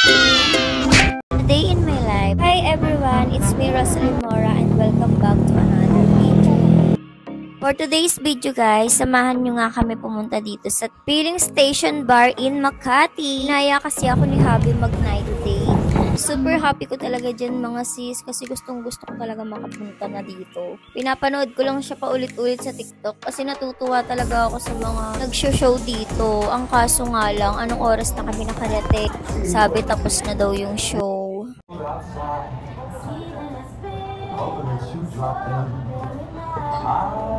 Day in my life. Hi everyone, it's me Rosalie Mora and welcome back to another video. For today's video guys, samahan nyo nga kami pumunta dito sa Filling Station Bar in Makati. Inaya kasi ako ni Habi mag-night date. Super happy ko talaga dyan mga sis kasi gustong gusto ko talaga makapunta na dito. Pinapanood ko lang siya paulit-ulit sa TikTok kasi natutuwa talaga ako sa mga nag-show dito. Ang kaso nga lang, anong oras na kami nakarete? Sabi tapos na daw yung show.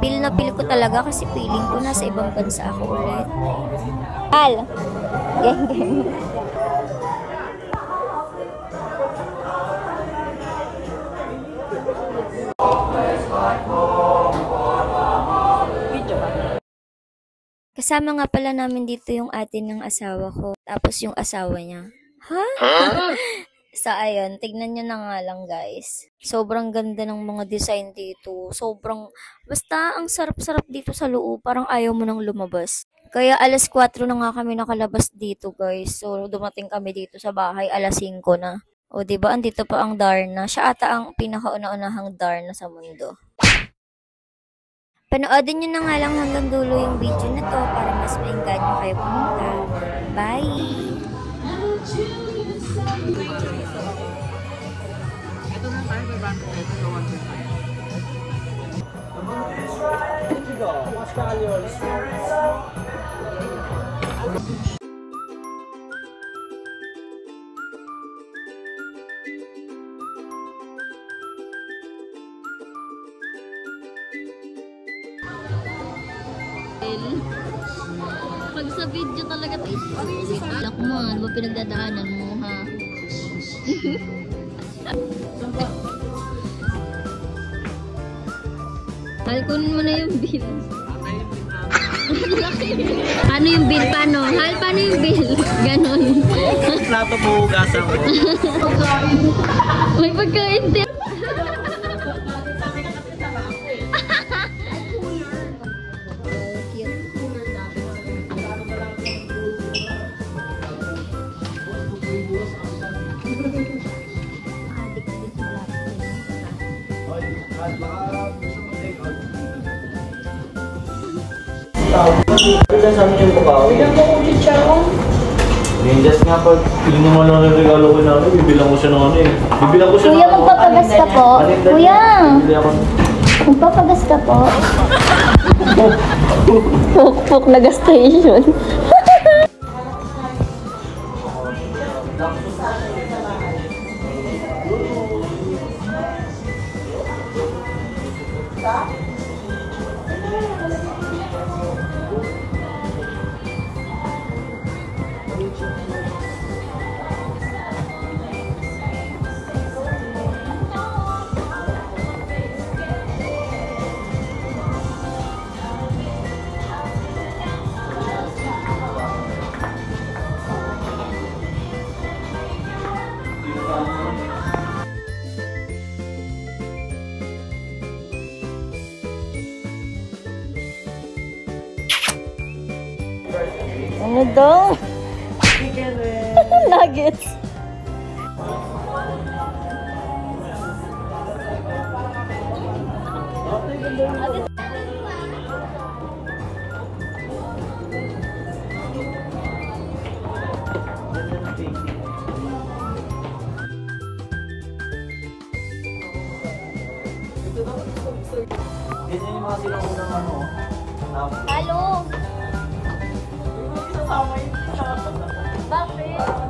Feel na feel ko talaga kasi feeling ko nasa ibang bansa ako ulit. Al! Geng. Kasama nga pala namin dito yung ate ng asawa ko. Tapos yung asawa niya. Ha? So, ayun. Tignan nyo na nga lang, guys. Sobrang ganda ng mga design dito. Basta ang sarap-sarap dito sa loob. Parang ayaw mo nang lumabas. Kaya alas 4 na nga kami nakalabas dito, guys. So, dumating kami dito sa bahay. Alas 5 na. O, diba? Andito pa ang Darna. Siya ata ang pinakauna-unahang Darna sa mundo. Panoodin nyo na nga lang hanggang dulo yung video na to para mas mainggan nyo kayo pumunta. Bye! Ito na tayo, may banko. Ito na 1.5. Pag sa video talaga tayo. Alak mo, ano ba pinagdadaanan mo, ha? Hal, kunin mo na yung bill. Ano yung bill? Paano? Hal, paano yung bill? Ganon. Plato mo hugasan mo. May pagkain din. Ito sa amin yung bukaw. Bilang mo ulit siya ko. Just nga pag hindi naman lang ng regalo ko namin, bibilang ko siya ng ano eh. Bibilang ko siya Kuya, magpapagas ka po. Kuya, magpapagas ka po. Puk-puk na gas station. Ano daw? Nuggets. Ganyan yung mga silang unang ano. Halo. Isasama yun. Bakit?